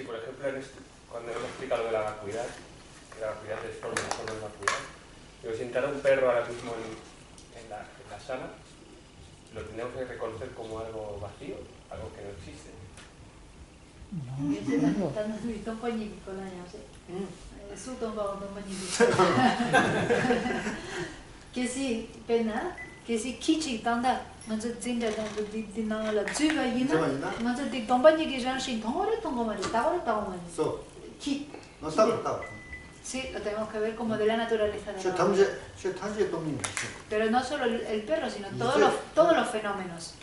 Sí, por ejemplo, cuando hemos explicado lo de la vacuidad, que la vacuidad es forma de vacuidad, digo, si entrara un perro ahora mismo en la sala, lo tendríamos que reconocer como algo vacío, algo que no existe. Que si pena, que si kichi tanda, 먼저 진짜 디나라 주가 이나 먼저 디 동반이기 전신 동어를 동거만 따로 따오만. So. 키. No está. Sí, lo tenemos que ver como de la naturaleza de la Pero no solo el perro, sino todos los fenómenos.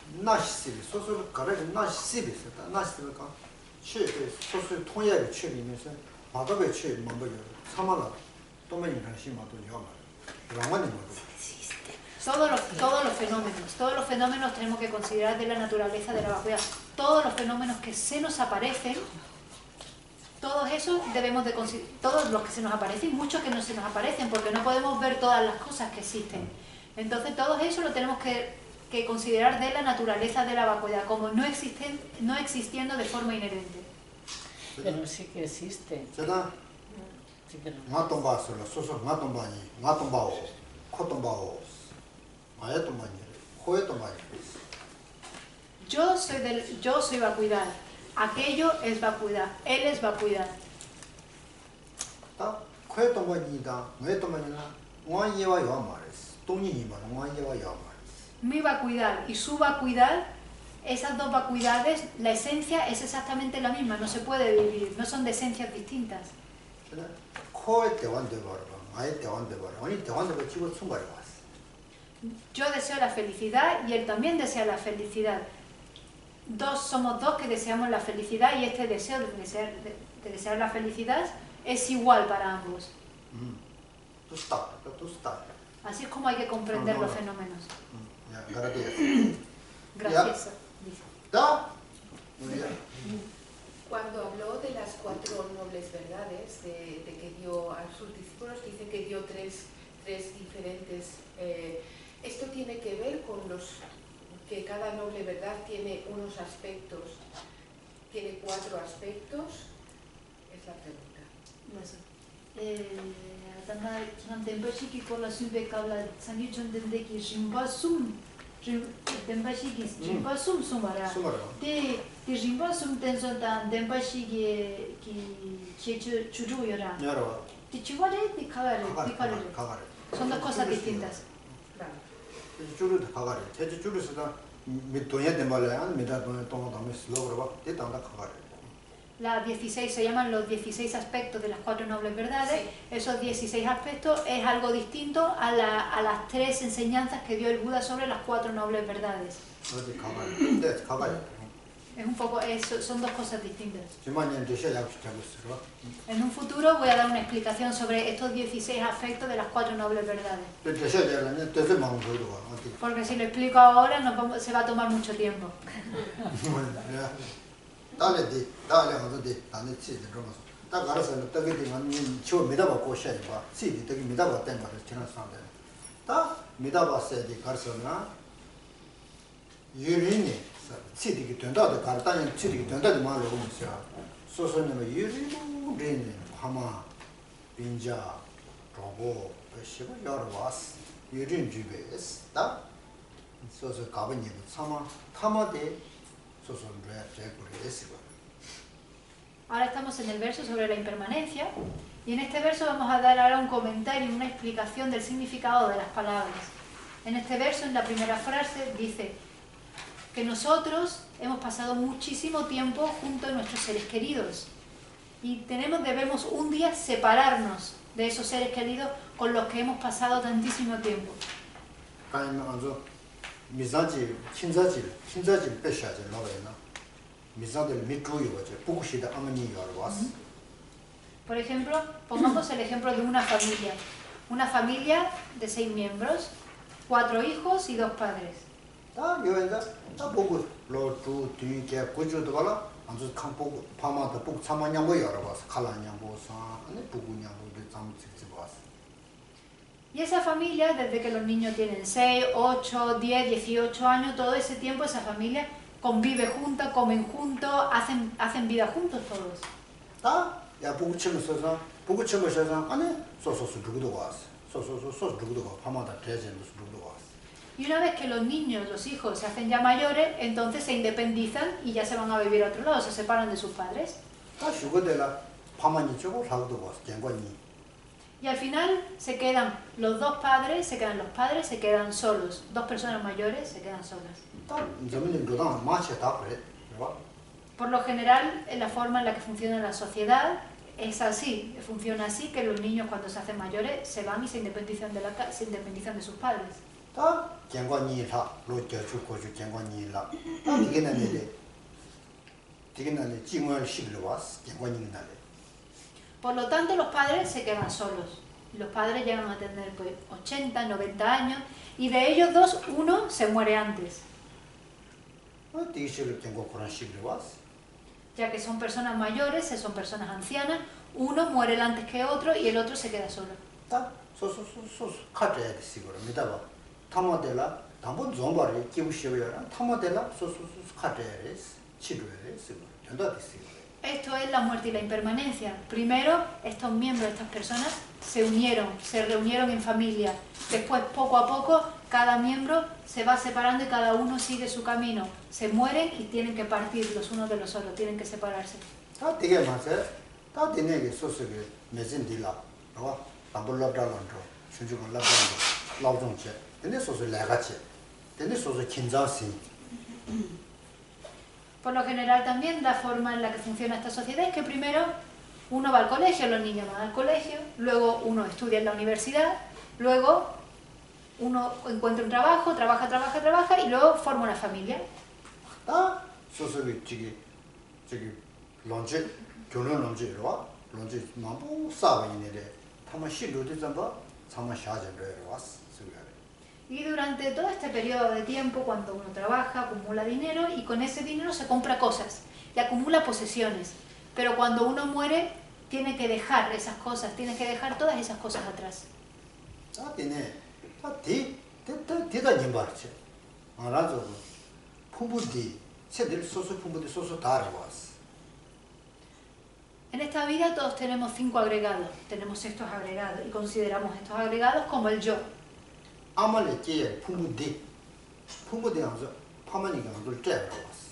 Todos los fenómenos tenemos que considerar de la naturaleza de la vacuidad. Todos los fenómenos que se nos aparecen, todos esos debemos de considerar, todos los que se nos aparecen, muchos que no se nos aparecen, porque no podemos ver todas las cosas que existen. Entonces todos esos lo tenemos que considerar de la naturaleza de la vacuidad, como no existiendo de forma inherente. Pero sí que existe. Yo soy vacuidad. Aquello es vacuidad. Él es vacuidad. Mi vacuidad y su vacuidad, esas dos vacuidades, la esencia es exactamente la misma, no se puede dividir, no son de esencias distintas. Yo deseo la felicidad y él también desea la felicidad. Somos dos que deseamos la felicidad y este deseo de desear la felicidad es igual para ambos. Así es como hay que comprender los fenómenos. Gracias. Cuando habló de las 4 nobles verdades, de que dio a sus discípulos, dice que dio tres diferentes... esto tiene que ver con que cada noble verdad tiene unos aspectos, tiene 4 aspectos, es la pregunta. Son dos cosas distintas. Las 16 se llaman los 16 aspectos de las 4 nobles verdades. Sí. Esos 16 aspectos es algo distinto a las 3 enseñanzas que dio el Buda sobre las 4 nobles verdades. Es un poco, son dos cosas distintas. En un futuro voy a dar una explicación sobre estos 16 aspectos de las 4 nobles verdades. Porque si lo explico ahora se va a tomar mucho tiempo. Ahora estamos en el verso sobre la impermanencia y en este verso vamos a dar ahora un comentario, una explicación del significado de las palabras. En este verso, en la primera frase, dice que nosotros hemos pasado muchísimo tiempo junto a nuestros seres queridos y debemos un día separarnos de esos seres queridos con los que hemos pasado tantísimo tiempo. Por ejemplo, pongamos el ejemplo de una familia de 6 miembros, 4 hijos y 2 padres. Y esa familia, desde que los niños tienen 6, 8, 10, 18 años, todo ese tiempo esa familia convive juntos, comen juntos, hacen vida juntos todos. 다 야 보고 치면서 보고 치면서 안에 소소소 죽도 왔어. 소소소 죽도 와. 파마다 대전도 죽도 왔어. Y una vez que los niños, los hijos, se hacen ya mayores, entonces se independizan y ya se van a vivir a otro lado, se separan de sus padres. 다 죽어들라 파마니 쪽으로 사고도 왔어. gen관이. Y al final se quedan los dos padres, se quedan los padres, se quedan solos. Dos personas mayores se quedan solas. 다 점점 도당 마치 다 그래. 봐. Por lo general, en la forma en la que funciona la sociedad es así, funciona así que los niños cuando se hacen mayores se van y se independizan se independizan de sus padres. 다 gen관이라 로저 죽고 죽 gen관이라. 다 이게는 이게는 징월 시비로 왔어. gen관이 날에. Por lo tanto, los padres se quedan solos. Los padres llegan a tener pues, 80, 90 años y de ellos dos, uno se muere antes. 디시를 경고 그런 시비로 왔어. Ya que son personas mayores, son personas ancianas, uno muere antes que otro y el otro se queda solo. 다 소소소소 카드야 되시고로 믿어봐. 타마델라 담보 좀바리 기부시오야. 타마델라 소소소 카드야 치료야 되시고. 전다 되시고. Esto es la muerte y la impermanencia. Primero, estos miembros, estas personas, se unieron, se reunieron en familia. Después, poco a poco, cada miembro se va separando y cada uno sigue su camino. Se mueren y tienen que partir los unos de los otros, tienen que separarse. 다 되게 맞아. 다 되네게 소소게 메진딜라. 봐. 담볼랍달란도. 순주가 랍달란도. 라우종체. 근데 소소 내가체. 근데 소소 긴장심. Por lo general también la forma en la que funciona esta sociedad es que primero uno va al colegio, los niños van al colegio, luego uno estudia en la universidad, luego uno encuentra un trabajo, trabaja y luego forma una familia. 다 소소게 저기 런치 결혼 런치로 와. 런치 너무 싸워이네래. 타마 시루도 좀 봐. 참아 샤져로 왔어. Y durante todo este periodo de tiempo, cuando uno trabaja, acumula dinero y con ese dinero se compra cosas y acumula posesiones. Pero cuando uno muere, tiene que dejar esas cosas, tiene que dejar todas esas cosas atrás. 아, 되네. 아, 대단히 말이지. 알아서 품부디, 세들 소소 품부디 소소 다 알아봤어. En esta vida todos tenemos 5 agregados, tenemos estos agregados y consideramos estos agregados como el yo. 아말레 제 품부디, 품부디 하면서 파마니가 그걸 째려봤어.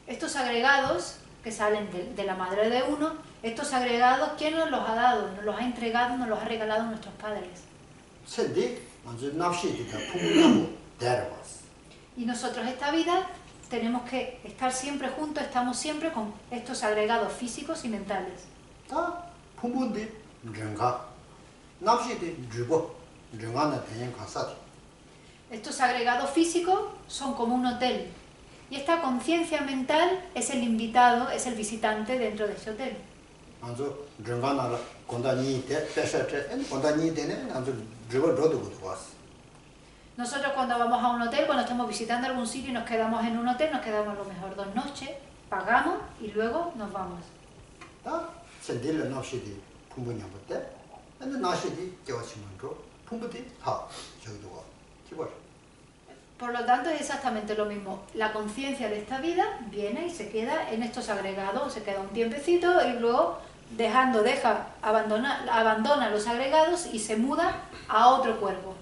Estos agregados que salen de la madre de uno, estos agregados, ¿quién nos los ha dado? Nos los ha entregado, nos los ha regalado nuestros padres. 세디 먼저 납시디가 품부디하고 데려봤어. Y nosotros esta vida tenemos que estar siempre juntos, estamos siempre con estos agregados físicos y mentales. 다 품부디 릉가, 납시디 주고 릉가는 대행 가사디. Estos agregados físicos son como un hotel. Y esta conciencia mental es el invitado, es el visitante dentro de este hotel. 먼저 릉가나라 건다니 대 배셔체 건다니 되네 먼저 주고 줘도 왔어. Nosotros cuando vamos a un hotel, cuando estamos visitando algún sitio y nos quedamos en un hotel, nos quedamos a lo mejor 2 noches, pagamos y luego nos vamos. 다 sendirle 납시디 품부냐부터 근데 납시디 겨치면도 품부디 다 저기도 와 기본. Por lo tanto, es exactamente lo mismo. La conciencia de esta vida viene y se queda en estos agregados, se queda un tiempecito y luego abandona los agregados y se muda a otro cuerpo.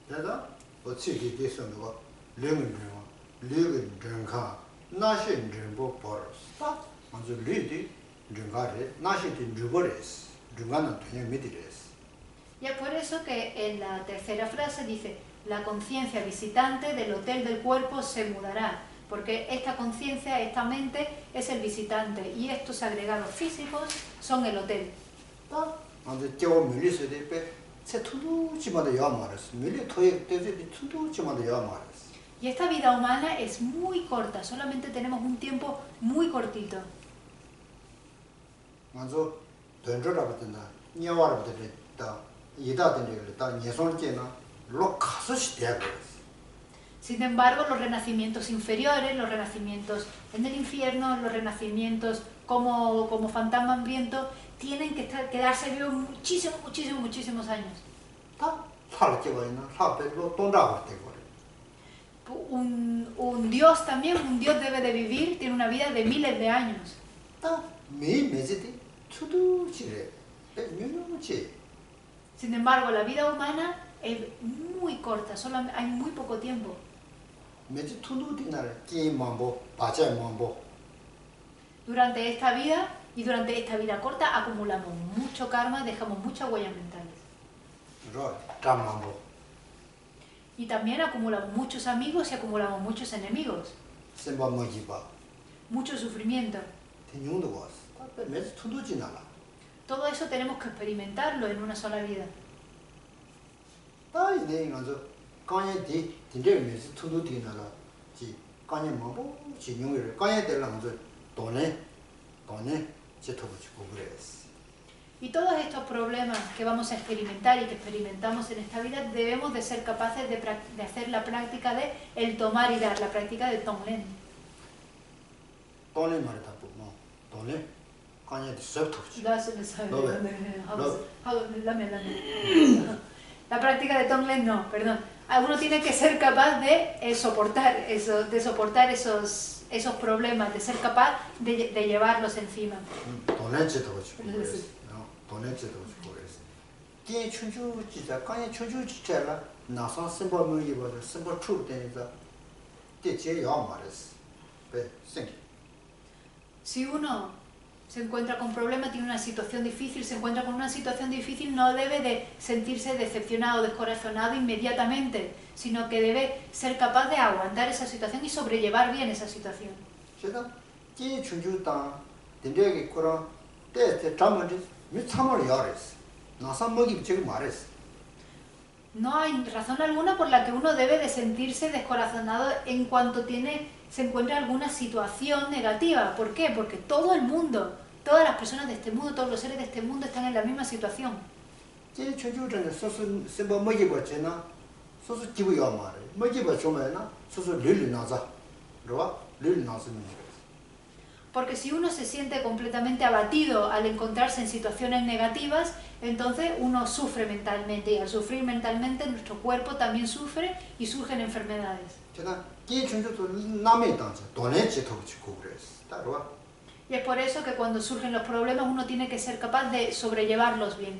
그래서 어찌게 됐었는가 르는 르가 나신 르보 버스 먼저 르디 르가레 나시디 르버레스 르가는 그냥 미디레스. Y es por eso que en la tercera frase dice: la conciencia visitante del hotel del cuerpo se mudará, porque esta conciencia, esta mente es el visitante y estos agregados físicos son el hotel. 먼저 저 밀리스데 빼 세투두지마다 야 말았어. 밀리 토에 때지 투두지마다 야 말았어. Y esta vida humana es muy corta, solamente tenemos un tiempo muy cortito. 먼저 던져라고 된다. 녀와라고 된다. 이다든지 다 예손께나 로 가서시 대야 그랬어. Sin embargo, los renacimientos inferiores, los renacimientos en el infierno, los renacimientos como fantasma hambriento, tienen que quedarse vivos muchísimos años. 다 살게가 있나? 살배로 돈다고 되고. Un dios también, un dios debe de vivir, tiene una vida de miles de años. 다 Sin embargo, la vida humana es muy corta, solo hay muy poco tiempo. Durante esta vida y durante esta vida corta acumulamos mucho karma, dejamos muchas huellas mentales. Y también acumulamos muchos amigos y acumulamos muchos enemigos. Mucho sufrimiento. Todo eso tenemos que experimentarlo en una sola vida. Y todos estos problemas que vamos a experimentar y que experimentamos en esta vida, debemos de ser capaces de hacer la práctica de el tomar y dar, la práctica de Tonglen. La práctica de Tonglen no, perdón. Uno tiene que ser capaz de soportar esos problemas, de ser capaz de llevarlos encima. Si uno se encuentra con problemas, tiene una situación difícil, se encuentra con una situación difícil, no debe de sentirse decepcionado, descorazonado inmediatamente, sino que debe ser capaz de aguantar esa situación y sobrellevar bien esa situación. No hay razón alguna por la que uno debe de sentirse descorazonado en cuanto se encuentra alguna situación negativa. ¿Por qué? Porque todo el mundo, todas las personas de este mundo, todos los seres de este mundo están en la misma situación. Porque si uno se siente completamente abatido al encontrarse en situaciones negativas, entonces uno sufre mentalmente, y al sufrir mentalmente nuestro cuerpo también sufre y surgen enfermedades. Y es por eso que cuando surgen los problemas uno tiene que ser capaz de sobrellevarlos bien.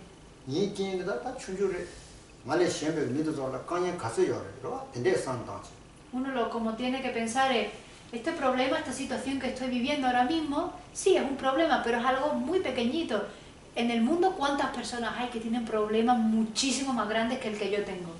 Uno como tiene que pensar es, este problema, esta situación que estoy viviendo ahora mismo, sí es un problema, pero es algo muy pequeñito. En el mundo, ¿cuántas personas hay que tienen problemas muchísimo más grandes que el que yo tengo?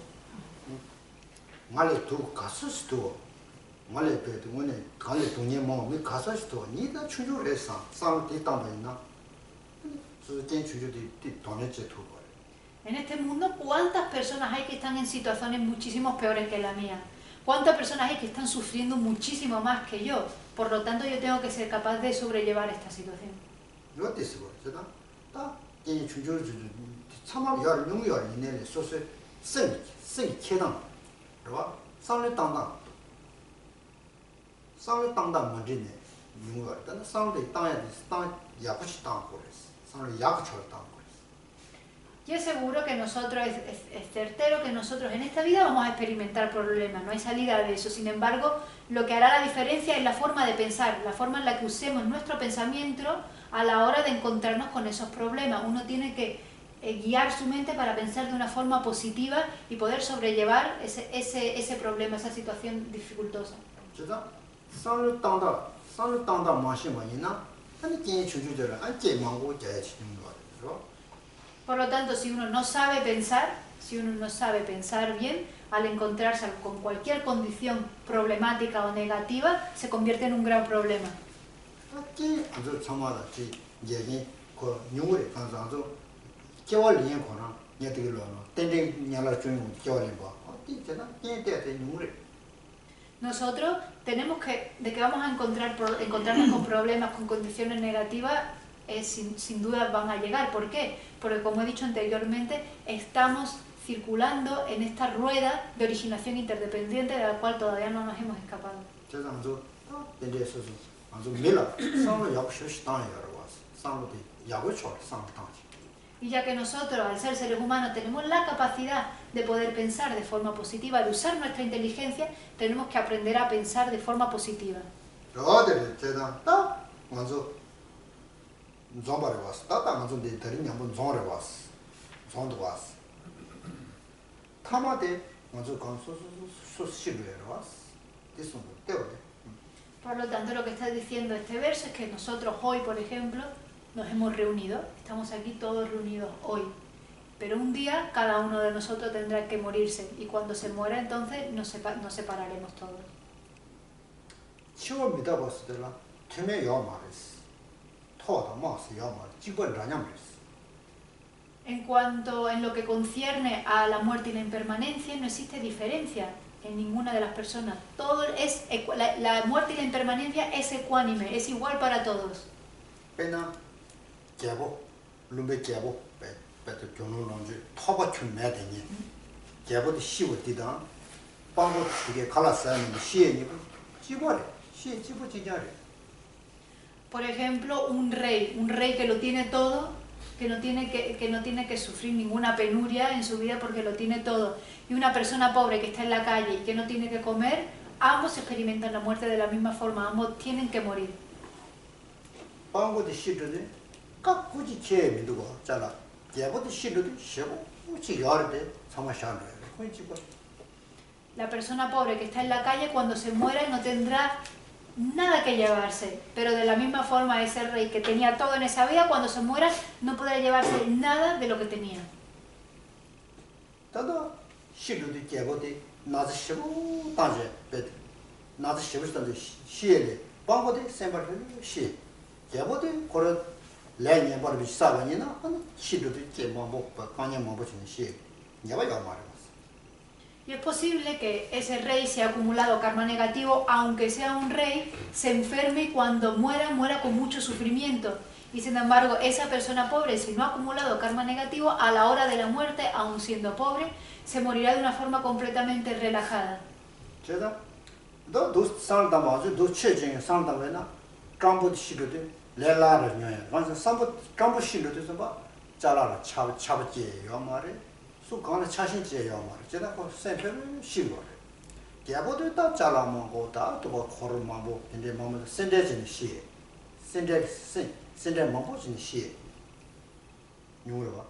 En este mundo, ¿cuántas personas hay que están en situaciones muchísimo peores que la mía? ¿Cuántas personas hay que están sufriendo muchísimo más que yo? Por lo tanto, yo tengo que ser capaz de sobrellevar esta situación. Y es seguro que nosotros, es certero que nosotros en esta vida vamos a experimentar problemas, no hay salida de eso. Sin embargo, lo que hará la diferencia es la forma de pensar, la forma en la que usemos nuestro pensamiento a la hora de encontrarnos con esos problemas. Uno tiene que guiar su mente para pensar de una forma positiva y poder sobrellevar ese problema, esa situación dificultosa. Por lo tanto, si uno no sabe pensar bien, al encontrarse con cualquier condición problemática o negativa, se convierte en un gran problema. Nosotros tenemos de que vamos a encontrarnos con problemas, con condiciones negativas, sin duda van a llegar. ¿Por qué? Porque, como he dicho anteriormente, estamos circulando en esta rueda de originación interdependiente de la cual todavía no nos hemos escapado. Y ya que nosotros, al ser seres humanos, tenemos la capacidad de poder pensar de forma positiva, de usar nuestra inteligencia, tenemos que aprender a pensar de forma positiva. 좀바래 왔어. 따따만 좀 데리냐 뭐 좀래 왔어. 좀도 왔어. 타마데 먼저 소시르에 왔어. 됐어. 때어데. Por lo tanto, lo que está diciendo este verso es que nosotros hoy, por ejemplo, nos hemos reunido, estamos aquí todos reunidos hoy, pero un día cada uno de nosotros tendrá que morirse y cuando se muera entonces nos separaremos todos. 치워 믿어봤을 때라 팀에 요 말했어. 토다 마스 요 말. 지번 라냐 말했어. En lo que concierne a la muerte y la impermanencia, no existe diferencia en ninguna de las personas. La muerte y la impermanencia es ecuánime, es igual para todos. 빼나 개보 룸베 개보 빼도 교노론지 토바 춘매 되니. 개보도 시우디다. 방고 이게 갈라서는 시에니 지보래. 시에 지보 지냐래. Por ejemplo, un rey que lo tiene todo, que no tiene que sufrir ninguna penuria en su vida porque lo tiene todo, y una persona pobre que está en la calle y que no tiene que comer, ambos experimentan la muerte de la misma forma, ambos tienen que morir. 방고도 시르데 각 굳이 제미도고 잘라. 개보도 시르도 시고 우치 열데 상마샤르. 그건 지보. La persona pobre que está en la calle cuando se muera no tendrá nada que llevarse, pero de la misma forma ese rey que tenía todo en esa vida, cuando se muera no podrá llevarse nada de lo que tenía. 다도 시르도 개보도 나즈 시고 다제 베 나즈 시부스던데 시에레 방고도 셈바르 시 개보도 고려 레니 버비 사바니나 한 시르도 개마모 가냐모 버치는 시 내가 요 말이야. Y es posible que ese rey se ha acumulado karma negativo, aunque sea un rey, se enferme y cuando muera con mucho sufrimiento. Y sin embargo, esa persona pobre, si no ha acumulado karma negativo, a la hora de la muerte, aun siendo pobre, se morirá de una forma completamente relajada. 제가 너 살다 맞아 너 체증에 살다 왜나 깜부 시르도 레라를 녀야 완전 삼부 깜부 시르도 봐 잘라라 차버지 요 말에 수강의 차신지에 요 말에 제가 그 샘플을 시고 개보도 다 잘라먹고 다또 코르마고 근데 뭐뭐 센데진 시 센데 뭐보진 시 누구야?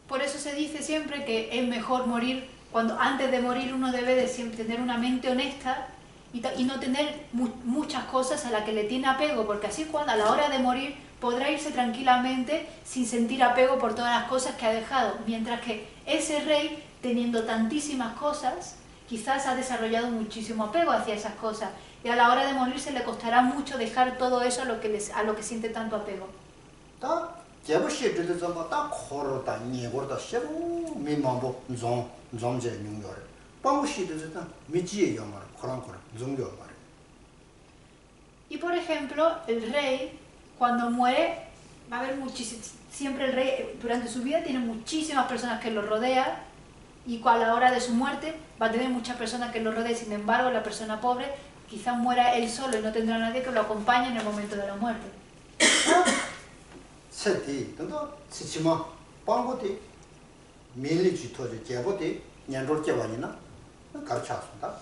Por eso se dice siempre que es mejor morir, cuando antes de morir uno debe de siempre tener una mente honesta y no tener muchas cosas a las que le tiene apego, porque así cuando a la hora de morir podrá irse tranquilamente sin sentir apego por todas las cosas que ha dejado, mientras que ese rey, teniendo tantísimas cosas, quizás ha desarrollado muchísimo apego hacia esas cosas, y a la hora de morirse le costará mucho dejar todo eso a lo que siente tanto apego. 개보 시르도 좀다 코르다 니고르다 시고 미망보 좀제 능요래 방고 시르도 미지에 요 말 코란 종교 말. Y por ejemplo, el rey, cuando muere, va a haber siempre el rey durante su vida tiene muchísimas personas que lo rodean y a la hora de su muerte va a tener muchas personas que lo rodeen. Sin embargo, la persona pobre quizás muera él solo y no tendrá nadie que lo acompañe en el momento de la muerte. 세티 또 치치마 방고티 밀리지 토지 개보티 년롤 개반이나 가르쳤다.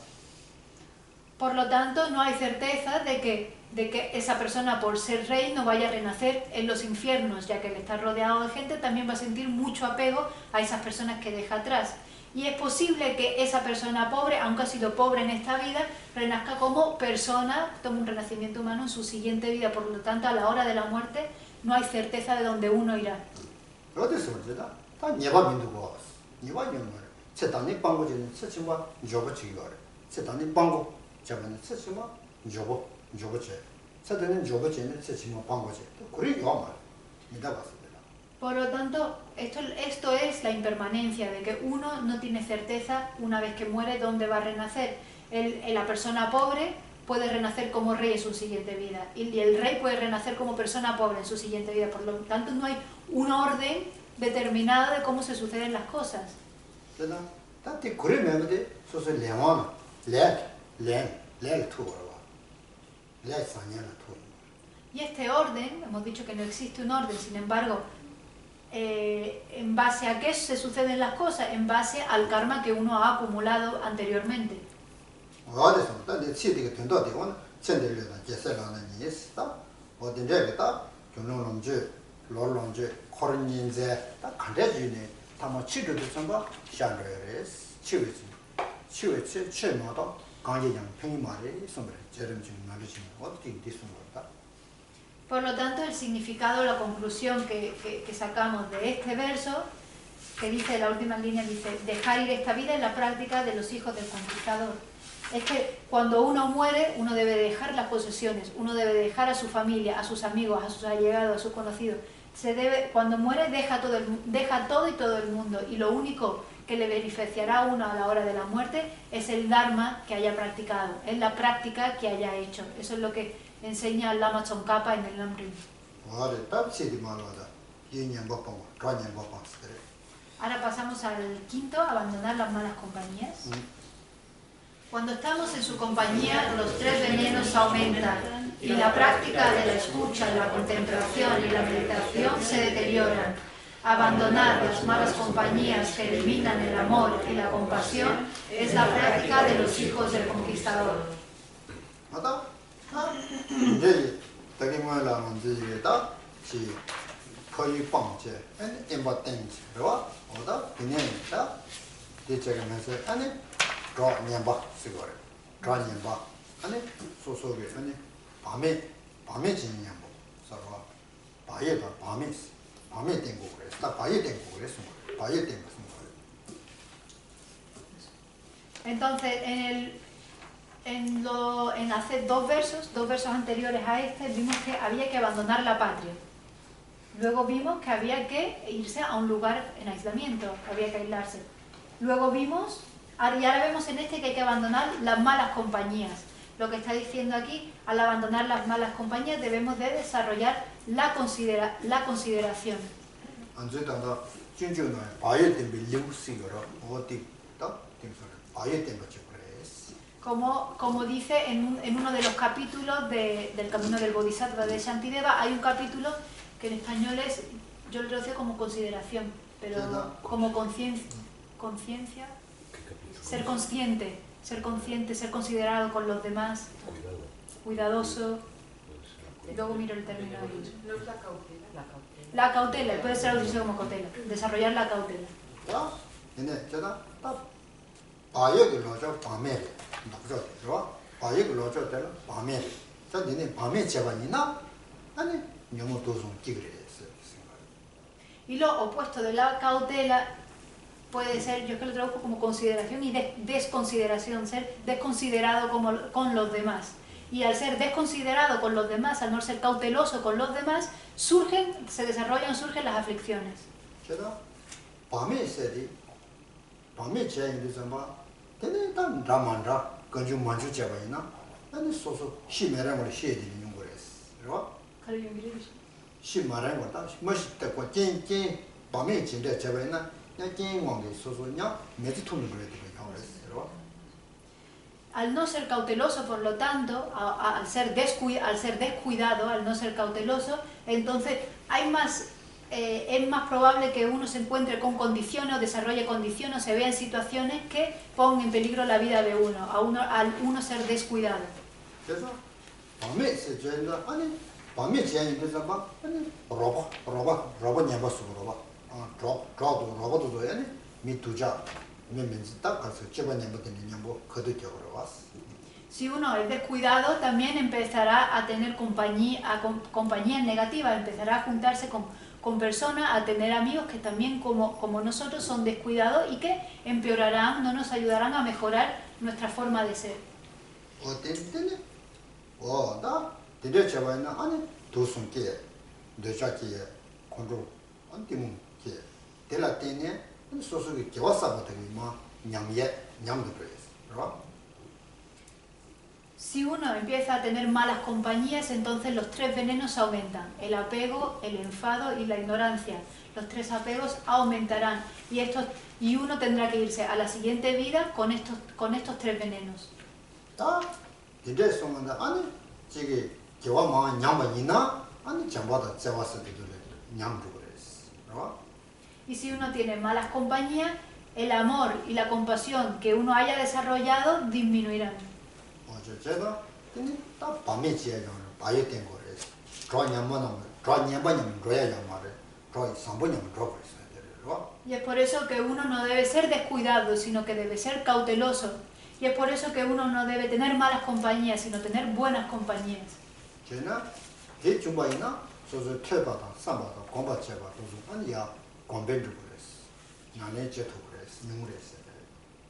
Por lo tanto, no hay certeza de que esa persona, por ser rey, no vaya a renacer en los infiernos, ya que al estar rodeado de gente también va a sentir mucho apego a esas personas que deja atrás. Y es posible que esa persona pobre, aunque ha sido pobre en esta vida, renazca como persona, tome un renacimiento humano en su siguiente vida. Por lo tanto, a la hora de la muerte no hay certeza de dónde uno irá. 어디서 그러다? 다 네가 민두고 네가 이런 말. 세단이 방고지는 쓰지마 줘버지기 거래. 세단이 방고 저번에 쓰지마 줘버지. 세단은 줘버지는 쓰지마 방고지. 그래 요 말. 믿어 봤습니다. Por lo tanto, esto es la impermanencia, de que uno no tiene certeza una vez que muere dónde va a renacer. La persona pobre puede renacer como rey en su siguiente vida y el rey puede renacer como persona pobre en su siguiente vida. Por lo tanto, no hay un orden determinado de cómo se suceden las cosas. Y este orden, hemos dicho que no existe un orden, sin embargo, ¿en base a qué se suceden las cosas? En base al karma que uno ha acumulado anteriormente. 로론제 코르닌제 다 간대주네 타마 치료도 선바 샤르레스 치외치 최마다 강제장 평이말이 선배 제름 좀 나르지 어떻게 됐습니까? Por lo tanto, el significado, la conclusión que sacamos de este verso, que dice, la última línea dice, dejar ir esta vida en la práctica de los hijos del conquistador. Es que cuando uno muere, uno debe dejar las posesiones, uno debe dejar a su familia, a sus amigos, a sus allegados, a sus conocidos. Cuando muere, deja todo y todo el mundo. Y lo único que le beneficiará a uno a la hora de la muerte es el Dharma que haya practicado, es la práctica que haya hecho. Eso es lo que enseña el Lama Tsongkhapa en el Lamrim. Ahora pasamos al quinto, abandonar las malas compañías. Cuando estamos en su compañía, los tres venenos aumentan y la práctica de la escucha, la contemplación y la meditación se deterioran. Abandonar las malas compañías que eliminan el amor y la compasión es la práctica de los hijos del conquistador. Entonces, en hacer dos versos anteriores a este, vimos que había que abandonar la patria. Luego vimos que había que irse a un lugar en aislamiento, que había que aislarse. Luego vimos, y ahora vemos en este que hay que abandonar las malas compañías. Lo que está diciendo aquí, al abandonar las malas compañías debemos de desarrollar la consideración. Como dice en uno de los capítulos del Camino del Bodhisattva de Shantideva, hay un capítulo que en español es, yo lo traducí como consideración, pero como conciencia, ser consciente, ser considerado con los demás, cuidadoso. Luego miro el término ahí. No es la cautela. La cautela, puede ser traducirse como cautela, desarrollar la cautela. Y lo opuesto de la cautela puede ser, yo es que lo traduzco como consideración y desconsideración, ser desconsiderado con los demás. Y al ser desconsiderado con los demás, al no ser cauteloso con los demás, surgen las aflicciones. Al no ser cauteloso, por lo tanto, al ser descuidado, al no ser cauteloso, entonces es más probable que uno se encuentre con condiciones o desarrolle condiciones o se vea en situaciones que pongan en peligro la vida de uno, al uno ser descuidado. Si uno es descuidado, también empezará a tener compañías negativas, empezará a juntarse con personas, a tener amigos que también como nosotros son descuidados y que empeorarán, no nos ayudarán a mejorar nuestra forma de ser. Si uno empieza a tener malas compañías, entonces los tres venenos aumentan: el apego, el enfado y la ignorancia. Los tres apegos aumentarán y uno tendrá que irse a la siguiente vida con estos tres venenos. Y si uno tiene malas compañías, el amor y la compasión que uno haya desarrollado disminuirán. Y es por eso que uno no debe ser descuidado, sino que debe ser cauteloso. Y es por eso que uno no debe tener malas compañías, sino tener buenas compañías.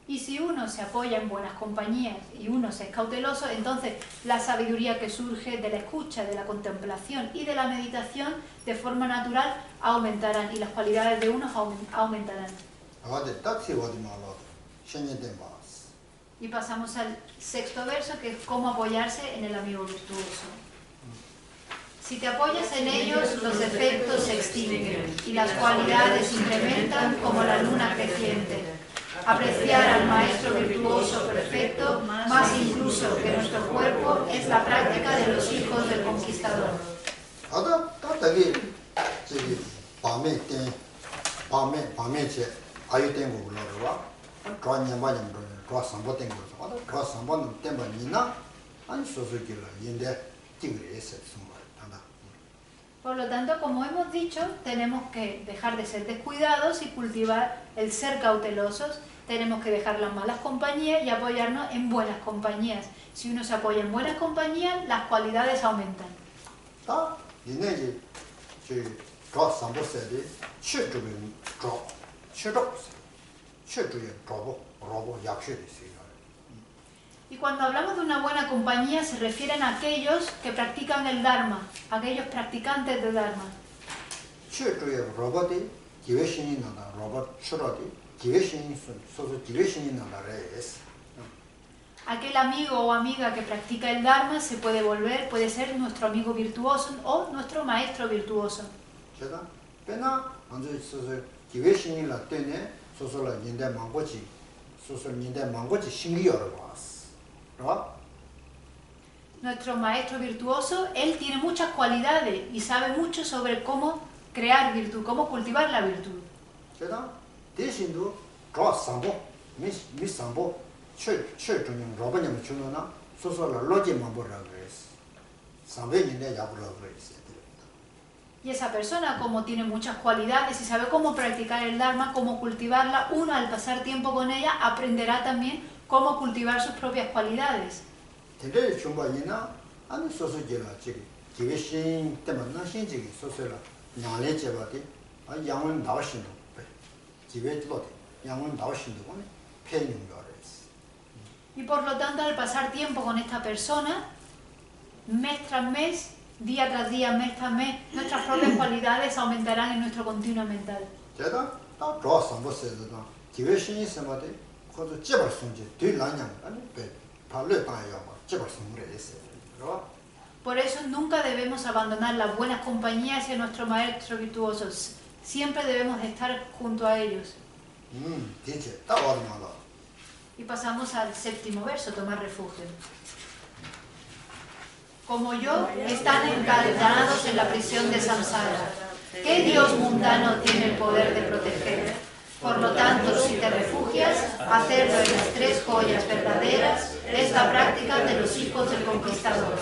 Y si uno se apoya en buenas compañías y uno se es cauteloso, entonces la sabiduría que surge de la escucha, de la contemplación y de la meditación de forma natural aumentarán y las cualidades de uno aumentarán. Y pasamos al sexto verso, que es cómo apoyarse en el amigo virtuoso. Si te apoyas en ellos, los efectos se extinguen y las cualidades se incrementan como la luna creciente. Apreciar al maestro virtuoso perfecto, más incluso que nuestro cuerpo, es la práctica de los hijos del conquistador. Por lo tanto, como hemos dicho, tenemos que dejar de ser descuidados y cultivar el ser cautelosos. Tenemos que dejar las malas compañías y apoyarnos en buenas compañías. Si uno se apoya en buenas compañías, las cualidades aumentan. Y cuando hablamos de una buena compañía se refieren a aquellos que practican el Dharma, aquellos practicantes de Dharma. Aquel amigo o amiga que practica el Dharma se puede volver, puede ser nuestro amigo virtuoso o nuestro maestro virtuoso. Nuestro maestro virtuoso, él tiene muchas cualidades y sabe mucho sobre cómo crear virtud, cómo cultivar la virtud. Y esa persona, como tiene muchas cualidades y sabe cómo practicar el Dharma, cómo cultivarla, uno al pasar tiempo con ella aprenderá también cómo cultivar sus propias cualidades. Y por lo tanto, al pasar tiempo con esta persona, mes tras mes, día tras día, mes tras mes, nuestras propias cualidades aumentarán en nuestro continuo mental. Por eso nunca debemos abandonar las buenas compañías y a nuestros maestros virtuosos. Siempre debemos estar junto a ellos. Y pasamos al séptimo verso, tomar refugio. Como yo, están encadenados en la prisión de Samsara. ¿Qué Dios mundano tiene el poder de proteger? Por lo tanto, si te refugias, hacerlo en las tres joyas verdaderas es la práctica de los hijos del conquistador.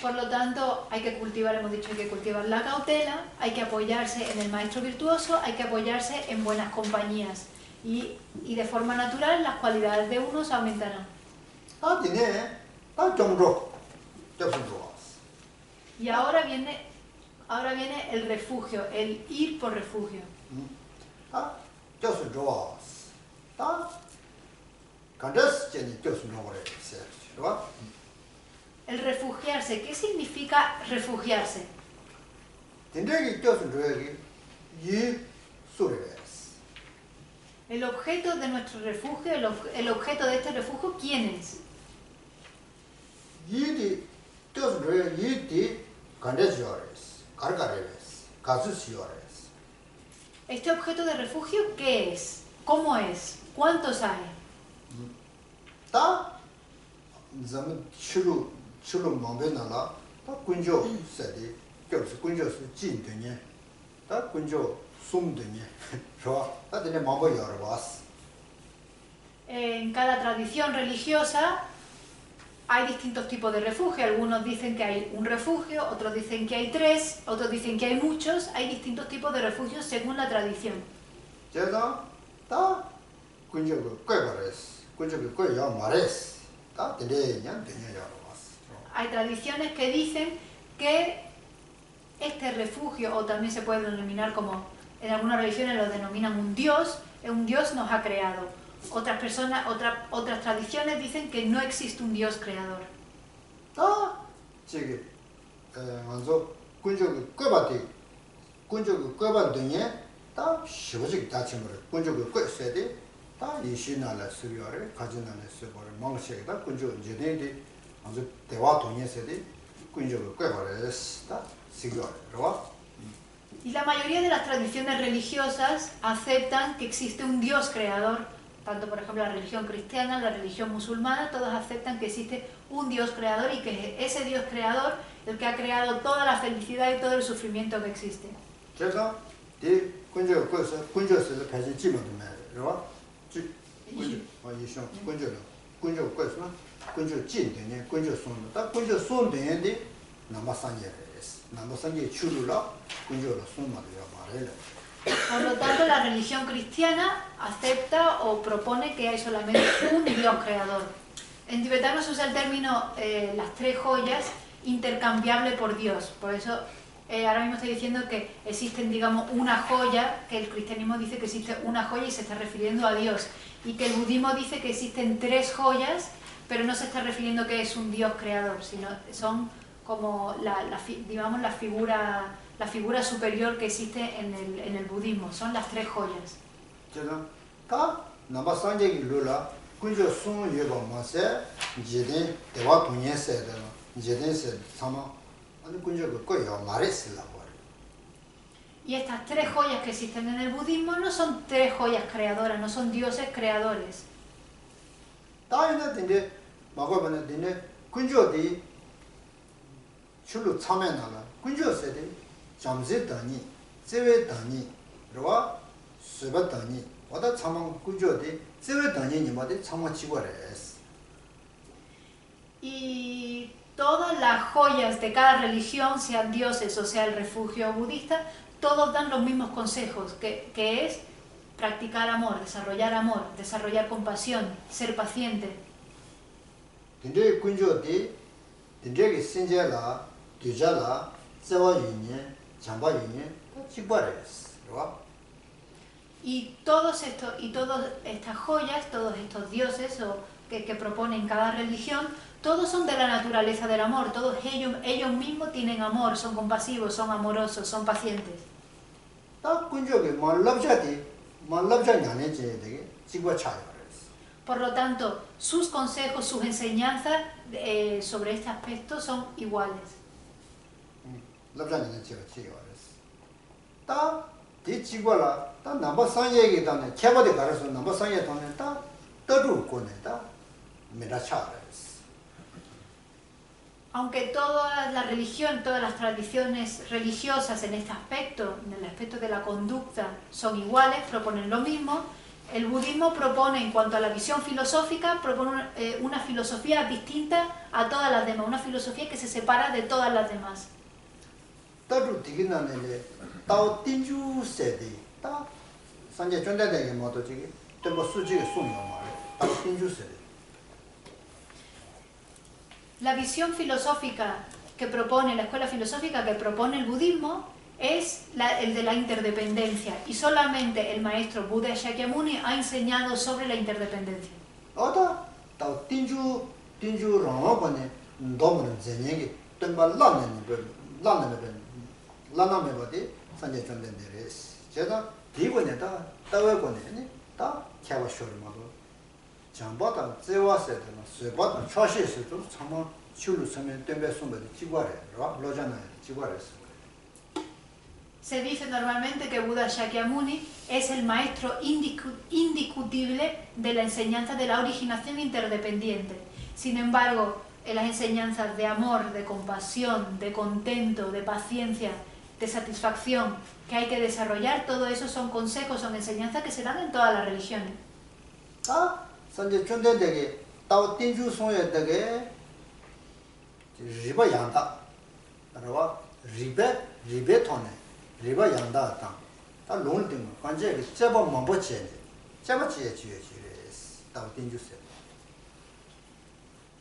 Por lo tanto, hay que cultivar, hemos dicho, hay que cultivar la cautela, hay que apoyarse en el maestro virtuoso, hay que apoyarse en buenas compañías. Y de forma natural las cualidades de unos aumentarán. Y ahora viene el refugio, el ir por refugio. El refugiarse, ¿qué significa refugiarse? El objeto de nuestro refugio, el objeto de este refugio, ¿quién es? Entonces, y Gandesiores, Cargareles, Casusiores. ¿Este objeto de refugio qué es? ¿Cómo es? ¿Cuántos hay? Ta zaman chulu mambenala, ta kunjo sedi, kunjo su jin dunye, ta kunjo sum dunye, ta tiene mambo yorwas. En cada tradición religiosa hay distintos tipos de refugio. Algunos dicen que hay un refugio, otros dicen que hay 3, otros dicen que hay muchos. Hay distintos tipos de refugios según la tradición. 제가 다 군적을 꿰버렸어. 군적을 꿰야 말했어. 다 되냐 왔어. Hay tradiciones que dicen que este refugio, o también se puede denominar como, en algunas religiones lo denominan un dios nos ha creado. Otras tradiciones dicen que no existe un dios creador. 다 저기 먼저 군적을 꿰봤대. 군적을 꿰봤더니 다 쉬워지게 다침으로 군적을 꿰어야 돼. 다 이신나라 쓰여를 가진나라 쓰버를 망치게다 군적 이제네 먼저 대화 동의해야 돼. 군적을 꿰버렸어. 다 쓰여를 Y la mayoría de las tradiciones religiosas aceptan que existe un Dios creador, tanto por ejemplo la religión cristiana, la religión musulmana, todos aceptan que existe un Dios creador y que es ese Dios creador el que ha creado toda la felicidad y todo el sufrimiento que existe. 제가 이 군적 꿰서 군적에서 가진 집어도 말이야. 군적 꿰서 군적 진되네. 군적 손다 군적 손되는데 남아산게 추루라 군적으로 손마도야 말해. Por lo tanto, la religión cristiana acepta o propone que hay solamente un Dios creador. En tibetano se usa el término las 3 joyas intercambiable por Dios. Por eso ahora mismo estoy diciendo que existen, digamos, una joya, que el cristianismo dice que existe una joya y se está refiriendo a Dios. Y que el budismo dice que existen 3 joyas, pero no se está refiriendo que es un Dios creador, sino son como digamos la figura superior que existe en el budismo. Son las 3 joyas. 제가 다 남아산게 루라 군적 손 예가 마세 이제네 대화 동의했어야 되나 이제네서 삼아 아니 군적을 꿰야 말했으라고. Y estas 3 joyas que existen en el budismo no son 3 joyas creadoras, no son dioses creadores. 다이나 근데 막아보는 데네 군적이 출루 참여나라 군적세대 잠세다니 제외다니 그러와 수바다니 와다 참만 군적이 제외다니 님한테 참만 치고래스. Y todas las joyas de cada religión, sean dioses o sea el refugio budista, todos dan los mismos consejos, que es practicar amor, desarrollar compasión, ser paciente. 근데 군적이 근데게 신제라 뒤자라 세와유니 장바유니 치고래스. 그러와 Y todas estas joyas, todos estos dioses que proponen cada religión, todos son de la naturaleza del amor, todos ellos mismos tienen amor, son compasivos, son amorosos, son pacientes. 딱 군적이 말랍자냐네 되게 치고 차요. Por lo tanto, sus consejos, sus enseñanzas sobre este aspecto son iguales. 랍자냐네 치고 치요. 딱 뒤치고라 딱 넘버 3얘기 다네 개발에 가서 넘버 3에 돈에 딱 떠주 거네다 미라차레스. Aunque toda la religión, todas las tradiciones religiosas en este aspecto, en el aspecto de la conducta, son iguales, proponen lo mismo, el budismo propone, en cuanto a la visión filosófica, propone una filosofía distinta a todas las demás, una filosofía que se separa de todas las demás. 떠주 디기나네 따오 띵주 세디 따 산제 전대되게 모두 지기 또 수지에 숨어 말해 따오 띵주 세디. La visión filosófica que propone, la escuela filosófica que propone el budismo es el de la interdependencia, y solamente el maestro Buda Shakyamuni ha enseñado sobre la interdependencia. 어다 따오 띵주 랑어번에 너무는 제니기 뜬발 라나메버디 산제 전대데레스. 제가 디고네다 따외고네니 다 캐와쇼르마도 장바다 제와세드나 쇠바다 차시스도 참 chulu samen tembe sombe chiguare, lojana chiguare. Se dice normalmente que Buda Shakyamuni es el maestro indiscutible de la enseñanza de la originación interdependiente. Sin embargo, en las enseñanzas de amor, de compasión, de contento, de paciencia, de satisfacción que hay que desarrollar, todo eso son consejos, son enseñanzas que se dan en todas las religiones. Sanje chunde dege, tao tinju sonye dege, riba yanda, ribe tone. riba yanda tang, ta long ting, kanje ke cheba mambo che, cheba che tao tinju se.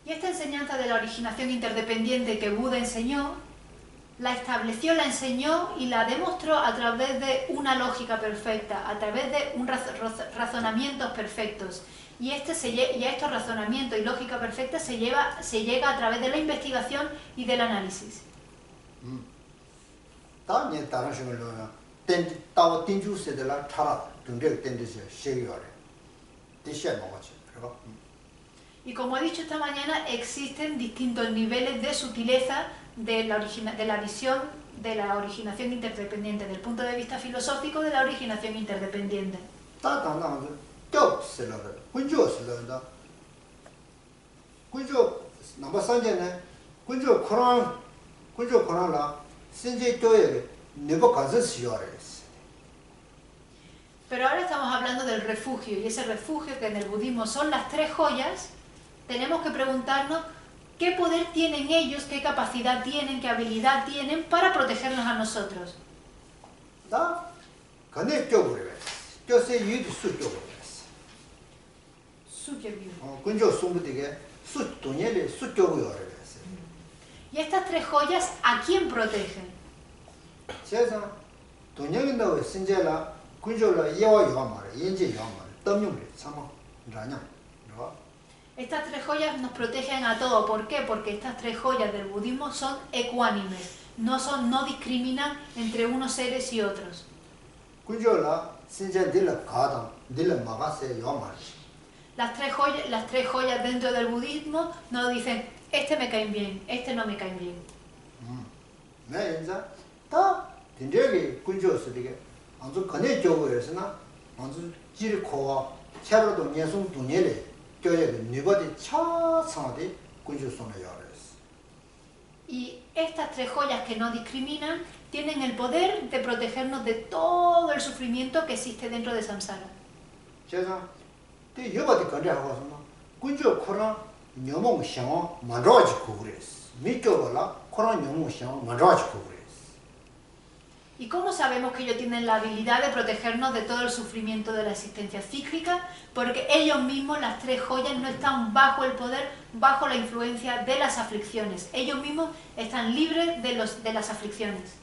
Y esta enseñanza de la originación interdependiente que Buda enseñó, la estableció, la enseñó y la demostró a través de una lógica perfecta, a través de razonamientos perfectos. Y a estos razonamientos y lógica perfecta se llega a través de la investigación y del análisis. Y como he dicho esta mañana, existen distintos niveles de sutileza de la visión de la originación interdependiente, del punto de vista filosófico de la originación interdependiente. Pero ahora estamos hablando del refugio, y ese refugio que en el budismo son las tres joyas. Tenemos que preguntarnos qué poder tienen ellos, qué capacidad tienen, qué habilidad tienen para protegernos a nosotros. Y estas tres joyas, ¿a quién protegen? Estas tres joyas nos protegen a todos. ¿Por qué? Porque estas tres joyas del budismo son ecuánimes, no discriminan entre unos seres y otros. Las tres joyas dentro del budismo no dicen, este me cae bien, este no me cae bien. Y estas tres joyas que no discriminan tienen el poder de protegernos de todo el sufrimiento que existe dentro de samsara. ¿Y cómo sabemos que ellos tienen la habilidad de protegernos de todo el sufrimiento de la existencia cíclica? Porque ellos mismos, las tres joyas, no están bajo el poder, bajo la influencia de las aflicciones. Ellos mismos están libres de las aflicciones.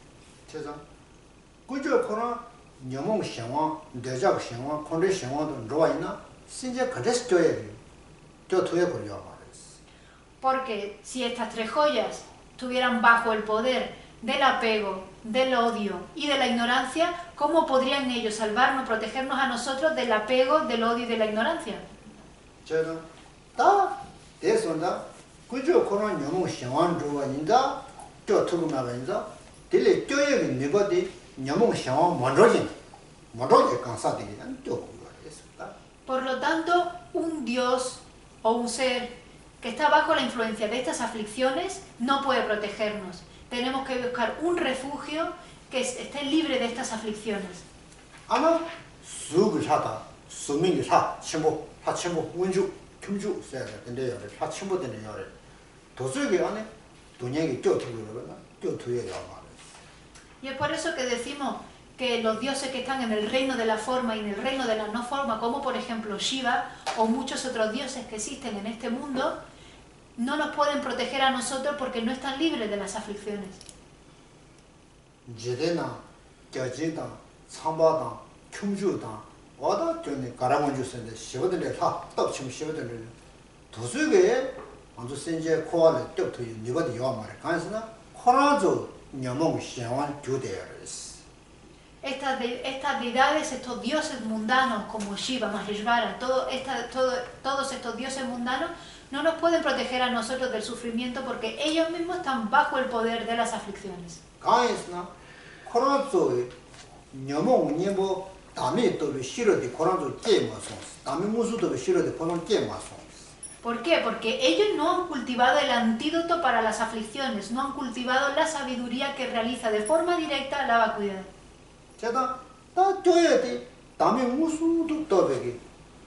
Porque si estas tres joyas estuvieran bajo el poder del apego, del odio y de la ignorancia, ¿cómo podrían ellos salvarnos, protegernos a nosotros del apego, del odio y de la ignorancia? Por lo tanto, un Dios o un ser que está bajo la influencia de estas aflicciones no puede protegernos. Tenemos que buscar un refugio que esté libre de estas aflicciones. Y es por eso que decimos que los dioses que están en el reino de la forma y en el reino de la no forma, como por ejemplo Shiva o muchos otros dioses que existen en este mundo, no nos pueden proteger a nosotros porque no están libres de las aflicciones. Estas deidades, estos dioses mundanos como Shiva, Maheshvara, todos estos dioses mundanos no nos pueden proteger a nosotros del sufrimiento porque ellos mismos están bajo el poder de las aflicciones. 강에서나 코로나도 녀몽 녀모 담에 또 싫어도 코로나도 깨마서 담에 무수도 싫어도 코로나 깨마서. ¿Por qué? Porque ellos no han cultivado el antídoto para las aflicciones, no han cultivado la sabiduría que realiza de forma directa la vacuidad. 제가 다 줘야 돼. 담에 무수도 떠베게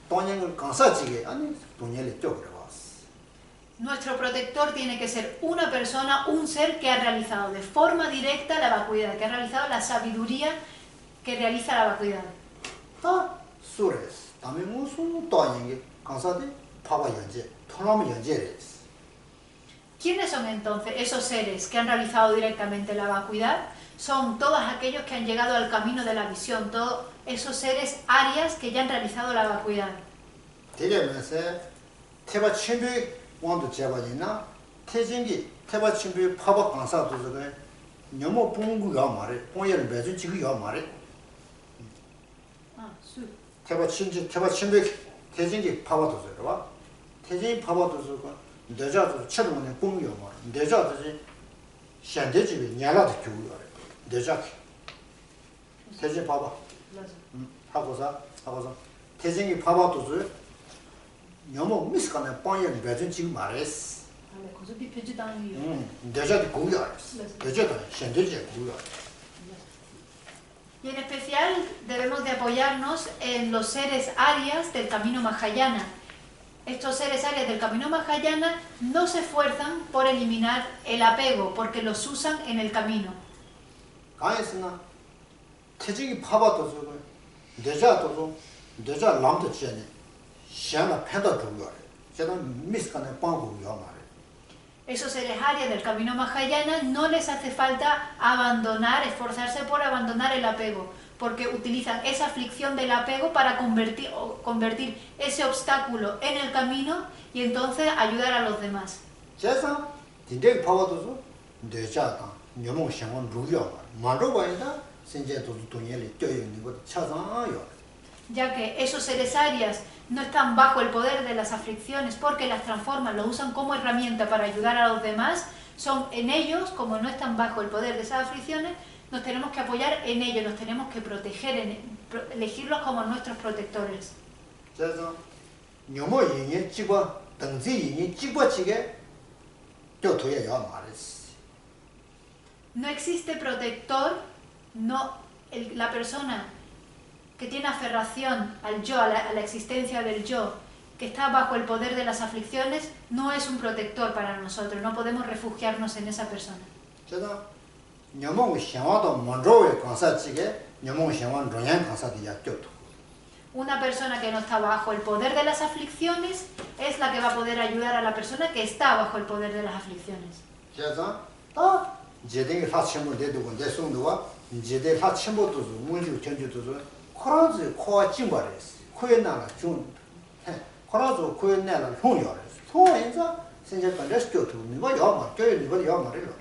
돈을 강사지게 아니 돈을 쪽으로 왔어. Nuestro protector tiene que ser una persona, un ser que ha realizado de forma directa la vacuidad, que ha realizado la sabiduría que realiza la vacuidad. 다 수레스. 담에 무수 돈이 강사데 파와 연재, 토나무 연재레스. ¿Quiénes son entonces esos seres que han realizado directamente la vacuidad? Son todos aquellos que han llegado al camino de la visión, todos esos seres arias que ya han realizado la vacuidad. 되려면서 태바 친구 원도 제바지나 태진기 태바 친구 파바 강사도 저거 너무 봉구가 말해 봉예를 매주 지구가 말해 태바 친구 태진기 파바도 저거 봐 태진기 파바도 저거 내자도 처음에 봉구가 말해 내자도 현대집에 냐라도 교육을 내자 태진 파바 하고서 태진기 파바도 저 너무 미스가네 빵을 배준 지금 말했어. 대자도 고려했어. 대자도 현대제 고려했어. Y en especial debemos de apoyarnos en los seres arias del camino Mahayana. Estos seres arias del camino Mahayana no se esfuerzan por eliminar el apego porque los usan en el camino. 가에서나 태직이 파바도 저거 대자도 대자 람도 지네. 시안나 패다 주고 제가 미스가네 빵고요 말해. Esos seres arias del camino Mahayana no les hace falta abandonar, esforzarse por abandonar el apego, porque utilizan esa aflicción del apego para convertir ese obstáculo en el camino y entonces ayudar a los demás. 제가 딘데 파바도 대자다 녀몽 상원 루요 말로 봐야 신제도 돈이를 떼는 거 찾아요. Ya que esos seres arias no están bajo el poder de las aflicciones porque las transforman, lo usan como herramienta para ayudar a los demás, son en ellos, como no están bajo el poder de esas aflicciones, nos tenemos que apoyar en ellos, nos tenemos que proteger, elegirlos como nuestros protectores. 그래서 녀모 인이 찍어 등지 인이 찍어지게 껴둬야 말했어. No existe protector, la persona que tiene aferración al yo, a la existencia del yo, que está bajo el poder de las aflicciones, no es un protector para nosotros, no podemos refugiarnos en esa persona. Una persona que no está bajo el poder de las aflicciones es la que va a poder ayudar a la persona que está bajo el poder de las aflicciones. 코라즈 코아 찜바레스 코에나라 준 코라즈 코에나라 홍요레스 통엔자 생각한 레스토도 니가 야마 껴 니가 야마레로.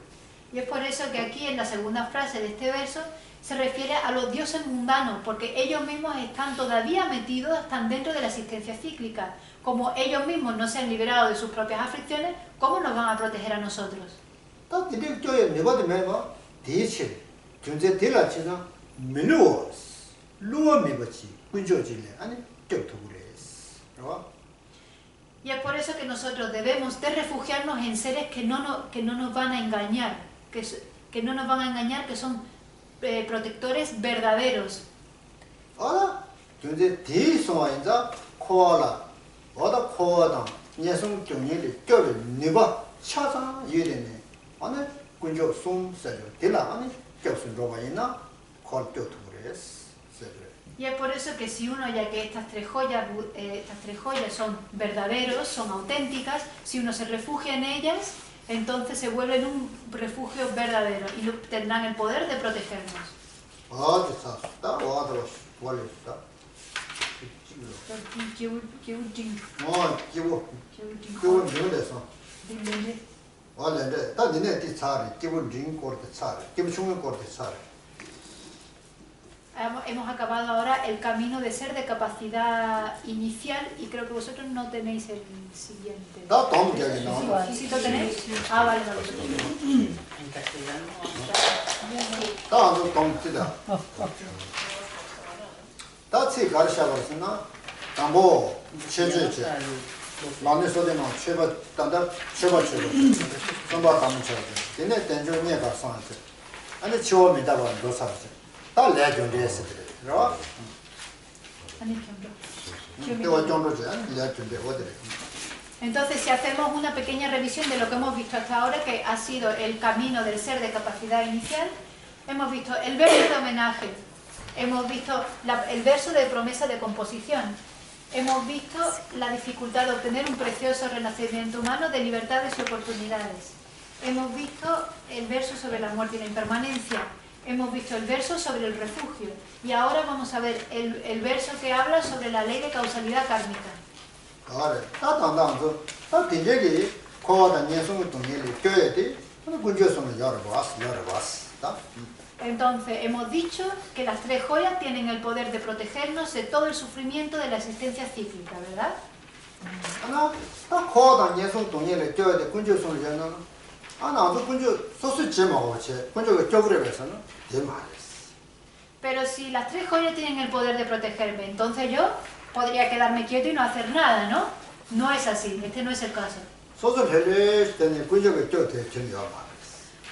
Y es por eso que aquí en la segunda frase de este verso se refiere a los dioses mundanos, porque ellos mismos están todavía metidos, están dentro de la existencia cíclica. Como ellos mismos no se han liberado de sus propias aflicciones, ¿cómo nos van a proteger a nosotros? 딱 디렉 껴야 니가 되면 대체 존재 될라치나 밀로스 Y es por eso que nosotros debemos de refugiarnos en seres que no nos van a engañar, que no nos van a engañar, que son protectores verdaderos. Ahora, entonces, disoenza koala, oda koada, nyesung kyongye kyobe niba chaza yedene. Ane kunjo sum sejo, dila ane kyobsun robayina koal kyotugures. Y es por eso que si uno, ya que estas tres joyas son verdaderos, son auténticas, si uno se refugia en ellas, entonces se vuelven un refugio verdadero y tendrán el poder de protegernos. hemos acabado ahora el camino de ser de capacidad inicial y creo que vosotros no tenéis el siguiente. ¿Sí lo tenéis? Ah, vale, vale. En castellano. Entonces, si hacemos una pequeña revisión de lo que hemos visto hasta ahora, que ha sido el camino del ser de capacidad inicial, hemos visto el verso de homenaje, hemos visto el verso de promesa de composición, hemos visto la dificultad de obtener un precioso renacimiento humano de libertades y oportunidades, hemos visto el verso sobre la muerte y la impermanencia, hemos visto el verso sobre el refugio y ahora vamos a ver el verso que habla sobre la ley de causalidad kármica. Entonces, hemos dicho que las tres joyas tienen el poder de protegernos de todo el sufrimiento de la existencia cíclica, ¿verdad? Pero si las tres joyas tienen el poder de protegerme, entonces yo podría quedarme quieto y no hacer nada, ¿no? No es así, este no es el caso.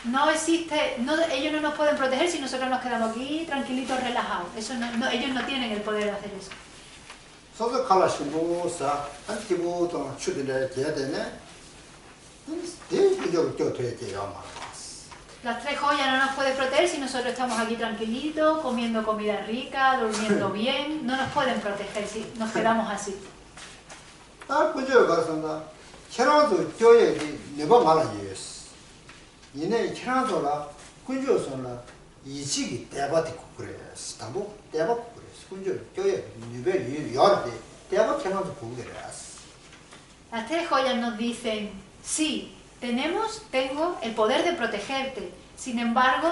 No existe, ellos no nos pueden proteger si nosotros nos quedamos aquí tranquilitos, relajados. Eso ellos no tienen el poder de hacer eso. Las tres joyas no nos pueden proteger si nosotros estamos aquí tranquilitos, comiendo comida rica, durmiendo bien. No nos pueden proteger si nos quedamos así. Las tres joyas nos dicen, sí, tengo el poder de protegerte. Sin embargo,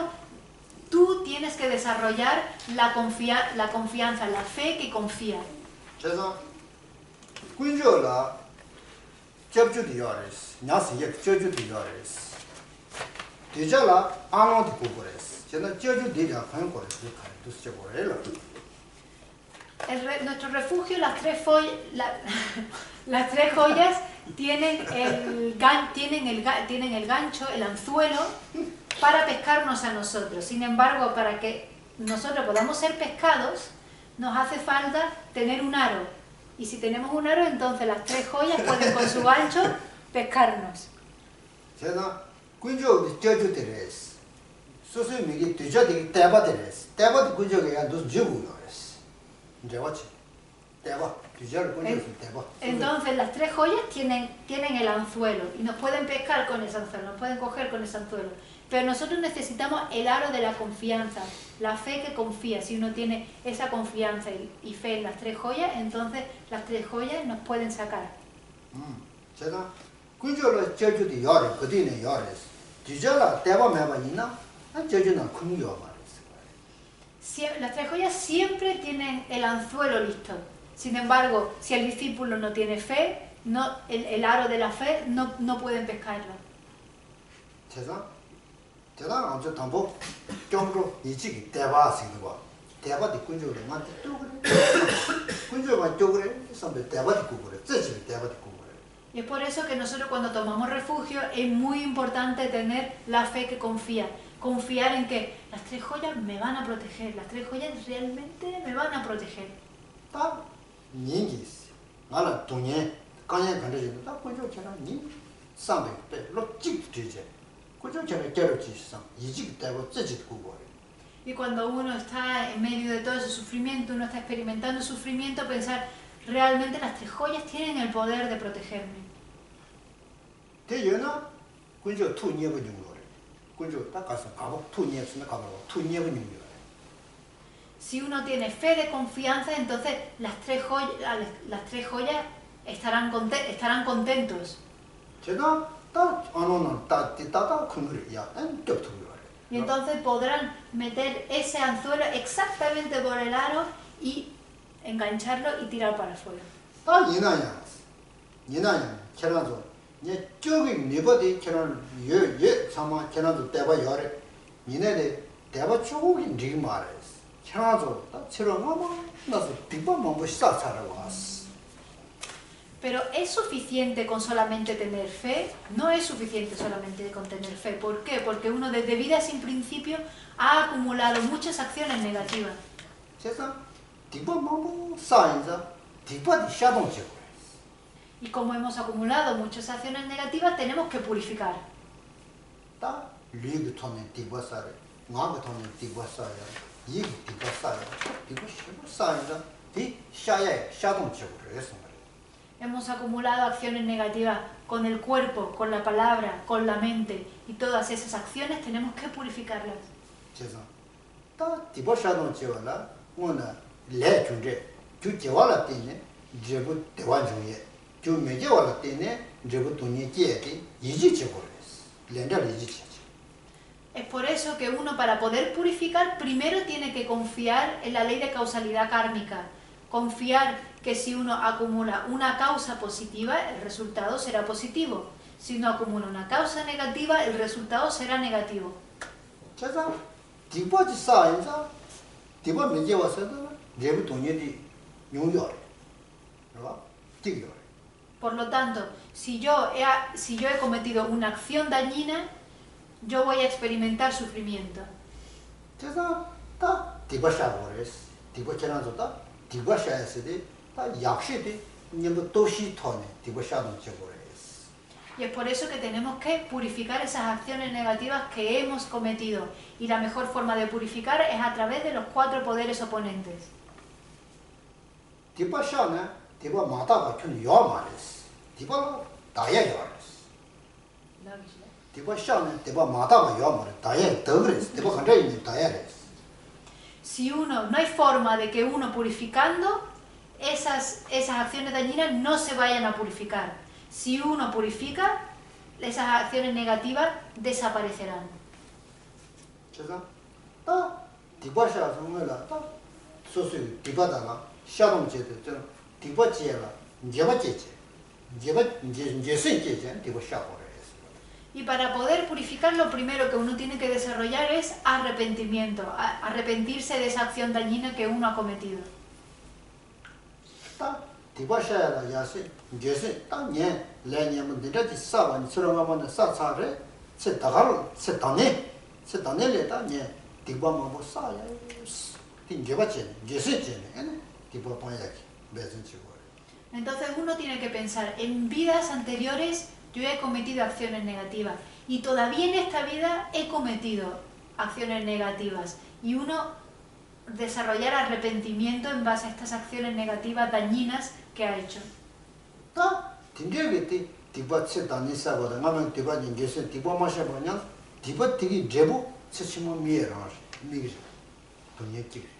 tú tienes que desarrollar la confianza, la fe que confía. Nuestro refugio, las tres joyas tienen el gancho, el anzuelo, para pescarnos a nosotros. Sin embargo, para que nosotros podamos ser pescados, nos hace falta tener un aro. Y si tenemos un aro, entonces las tres joyas pueden con su gancho pescarnos. Entonces las tres joyas tienen el anzuelo y nos pueden pescar con ese anzuelo, nos pueden coger con ese anzuelo. Pero nosotros necesitamos el aro de la confianza, la fe que confía. Si uno tiene esa confianza y fe en las tres joyas, entonces las tres joyas nos pueden sacar. Las tres joyas siempre tienen el anzuelo listo. Sin embargo, si el discípulo no tiene fe, el aro de la fe, no pueden pescarla. Y es por eso que nosotros cuando tomamos refugio es muy importante tener la fe que confía. Confiar en que las tres joyas me van a proteger, las tres joyas realmente me van a proteger. Y cuando uno está en medio de todo ese sufrimiento, uno está experimentando sufrimiento, pensar, realmente las tres joyas tienen el poder de protegerme. Si uno tiene fe de confianza, entonces las tres joyas estarán contentos. Y entonces podrán meter ese anzuelo exactamente por el aro y engancharlo y tirar para afuera. 다 이나야 계란도 예 저기 네버디 계란 예 참아 계란도 대바 요래 니네데 대바 초고기 니 말해 계란도 다 치러 가봐 나서 뒷밤만 뭐 시작하라고 왔어. Pero ¿es suficiente con solamente tener fe? No es suficiente solamente con tener fe. ¿Por qué? Porque uno desde vida sin principio ha acumulado muchas acciones negativas. 그래서 뒷밤만 뭐 쌓인자 뒷밤이 샤동지고 Y como hemos acumulado muchas acciones negativas, tenemos que purificar. 다 리그 통에 뒷밤사래 나가 통에 뒷밤사야 이 뒷밤사야 이거 쉬고 쌓인자 이 샤야 샤동지고 그래서 Hemos acumulado acciones negativas con el cuerpo, con la palabra, con la mente. Y todas esas acciones tenemos que purificarlas. 그래서 다 디버샤동 지어라 오늘 내 존재 주 지와라 때네 제부 대원 중에 주 메제와라 때네 제부 돈이 지에디 이지 지고레스 렌달 이지 지지 Es por eso que uno, para poder purificar, primero tiene que confiar en la ley de causalidad kármica. Confiar que si uno acumula una causa positiva, el resultado será positivo. Si uno acumula una causa negativa, el resultado será negativo. 그래서 디버지 쌓인자 디버 메제와서도 제부 돈이 용요래 그렇죠? 띠요 Por lo tanto, si yo he cometido una acción dañina, yo voy a experimentar sufrimiento. 그래서 다 디버샤고레스 디버처럼도 디버샤에서도 다 약시도 님도 도시 토네 디버샤도 지고레스 Y es por eso que tenemos que purificar esas acciones negativas que hemos cometido. Y la mejor forma de purificar es a través de los 4 poderes oponentes. 디버샤네 디버 마다가 좀 요마레스 디버 다야 요레스 디버샤네 디버 마다가 요마레 다야 더그레스 디버 간다 있는 다야레스 Si uno, no hay forma de que uno purificando, esas acciones dañinas no se vayan a purificar. Si uno purifica, esas acciones negativas desaparecerán. 그래서 다 디버샤 정말라 다 소수 디버다가 샤동제도 저 디버지에라 제바제제 제바제제 디버샤고레스 Y para poder purificar, lo primero que uno tiene que desarrollar es arrepentimiento, arrepentirse de esa acción dañina que uno ha cometido. 다 디버샤라 야세 제세 땅에 레냐면 데다지 사바니 서랑아만 사사레 세다갈 세다네레다 네 디바마보 사야 딘제바제 제세제네 디바파야기 베진치고 Entonces uno tiene que pensar, en vidas anteriores yo he cometido acciones negativas y todavía en esta vida he cometido acciones negativas. Y uno desarrollar arrepentimiento en base a estas acciones negativas dañinas que ha hecho. 다 딘제게티 디바체 다니사보다 가면 디바진 제세 디바마샤보냐 디바티기 제부 세치모 미에라 미기 돈예기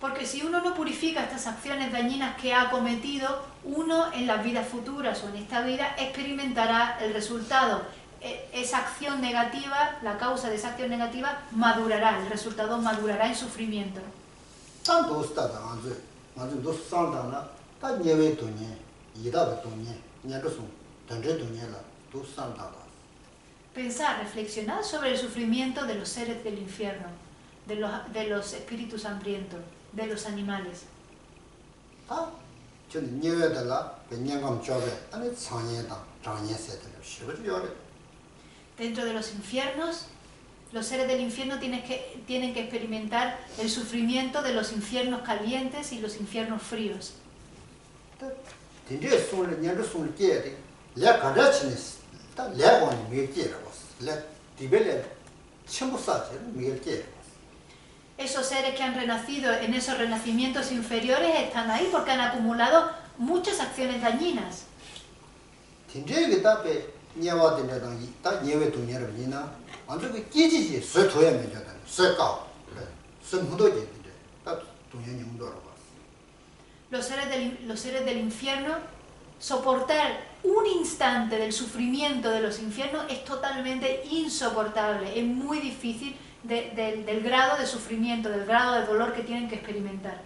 Porque si uno no purifica estas acciones dañinas que ha cometido, uno en las vidas futuras o en esta vida experimentará el resultado. Esa acción negativa, la causa de esa acción negativa, madurará, el resultado madurará en sufrimiento. tanto ustada anzu dos sandana ta nyewe 돈예 이다베 돈예 냐르송 던제 돈예라 dos sandana Pensar, reflexionar sobre el sufrimiento de los seres del infierno, de los espíritus hambrientos, de los animales. 다 저는 nyewe달라 베냥감 쪼베 아니 상예다 장예세들 쉬버지 요래 Dentro de los infiernos, los seres del infierno tienen que experimentar el sufrimiento de los infiernos calientes y los infiernos fríos. 딘제 손을 냐르 손을 깨야지 레 가라치니스 다 레고니 미게라고스 레 디벨레 첨부사체 미게라 Esos seres que han renacido en esos renacimientos inferiores están ahí porque han acumulado muchas acciones dañinas. 딘제게 답에 냐와딘데당 다 녀외 돈예를 니나 안저게 깨지지 쇠토야 메잖아 쇠까 그래 쇠무도지 딱 돈예니 문도라고 Los seres del infierno soportar un instante del sufrimiento de los infiernos es totalmente insoportable, es muy difícil del grado de sufrimiento, del grado de dolor que tienen que experimentar.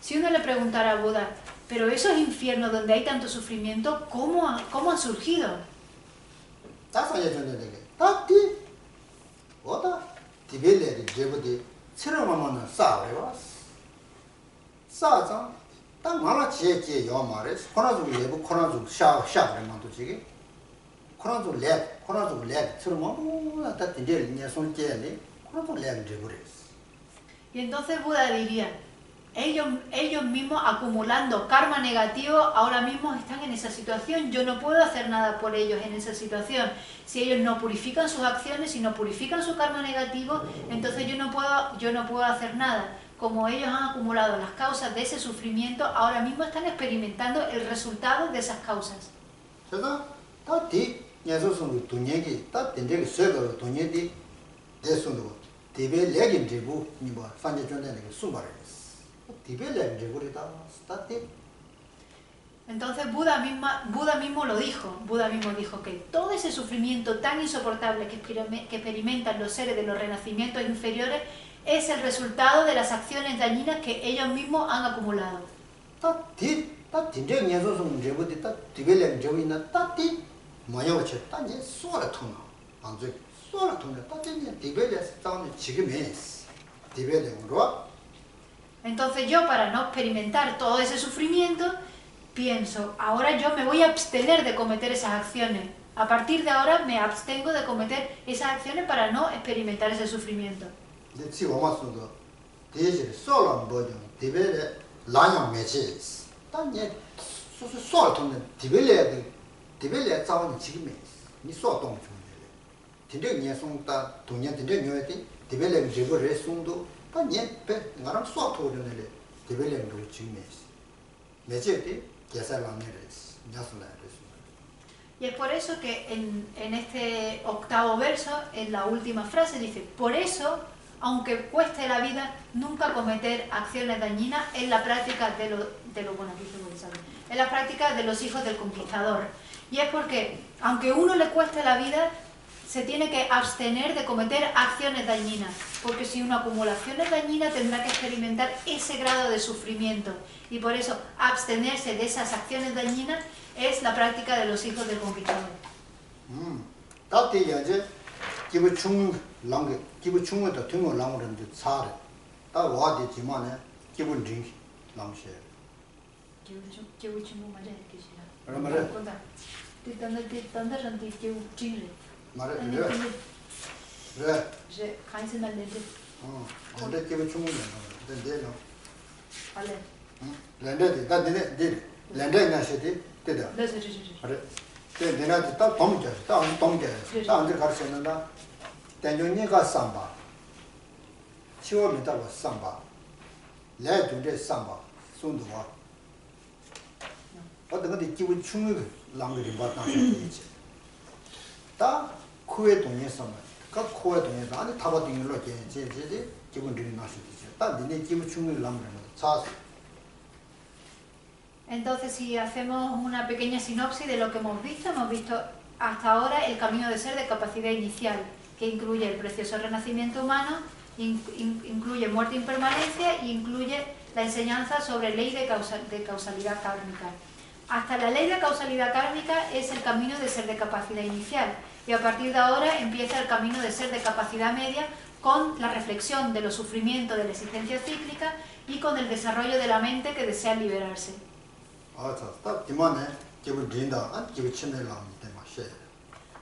Si uno le preguntara a Buda, pero esos infiernos donde hay tanto sufrimiento, ¿cómo han surgido? Y entonces Buda diría, ellos mismos acumulando karma negativo ahora mismo están en esa situación. Yo no puedo hacer nada por ellos en esa situación. Si ellos no purifican sus acciones, si no purifican su karma negativo, entonces yo no puedo hacer nada. Como ellos han acumulado las causas de ese sufrimiento, ahora mismo están experimentando el resultado de esas causas. Entonces Buda mismo lo dijo. Buda mismo dijo que todo ese sufrimiento tan insoportable que experimentan los seres de los renacimientos inferiores es el resultado de las acciones dañinas que ellos mismos han acumulado. Entonces yo, para no experimentar todo ese sufrimiento, pienso, ahora yo me voy a abstener de cometer esas acciones. A partir de ahora me abstengo de cometer esas acciones para no experimentar ese sufrimiento. Y es por eso que en este octavo verso, en la última frase, dice, por eso, aunque cueste la vida, nunca cometer acciones dañinas en la práctica en la práctica de los hijos del conquistador. Y es porque, aunque uno le cueste la vida, se tiene que abstener de cometer acciones dañinas, porque si uno acumula acciones dañinas tendrá que experimentar ese grado de sufrimiento. Y por eso, abstenerse de esas acciones dañinas es la práctica de los hijos del conquistador. Entonces, si hacemos una pequeña sinopsis de lo que hemos visto hasta ahora el camino de ser de capacidad inicial, que incluye el precioso renacimiento humano, incluye muerte e impermanencia y incluye la enseñanza sobre ley de causalidad kármica. Hasta la ley de causalidad kármica es el camino de ser de capacidad inicial, y a partir de ahora empieza el camino de ser de capacidad media con la reflexión de los sufrimientos de la existencia cíclica y con el desarrollo de la mente que desea liberarse.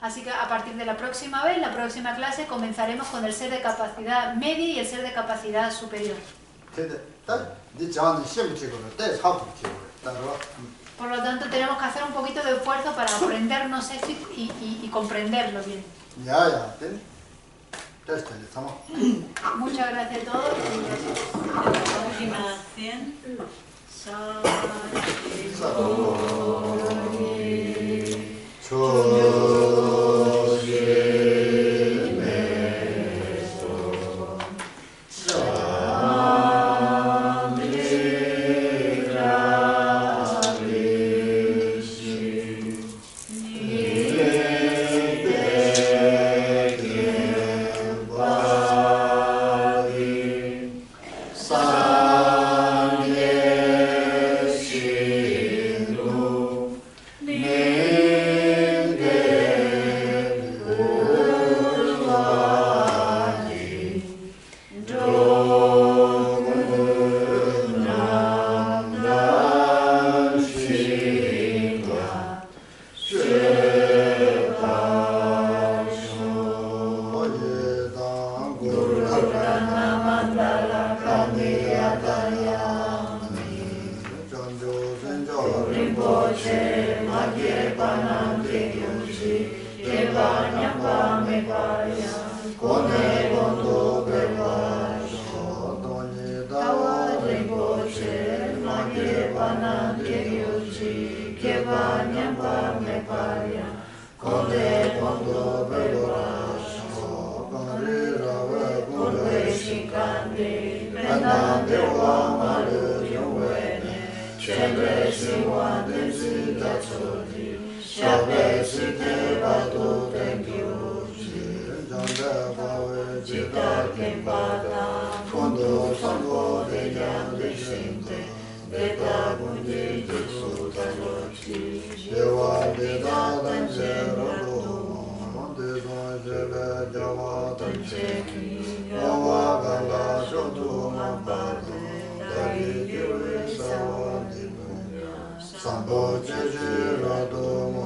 Así que a partir de la próxima vez, la próxima clase, comenzaremos con el ser de capacidad media y el ser de capacidad superior. Por lo tanto, tenemos que hacer un poquito de esfuerzo para aprendernos esto y comprenderlo bien. Muchas gracias a todos. Última 100. Sambo Jeje Rado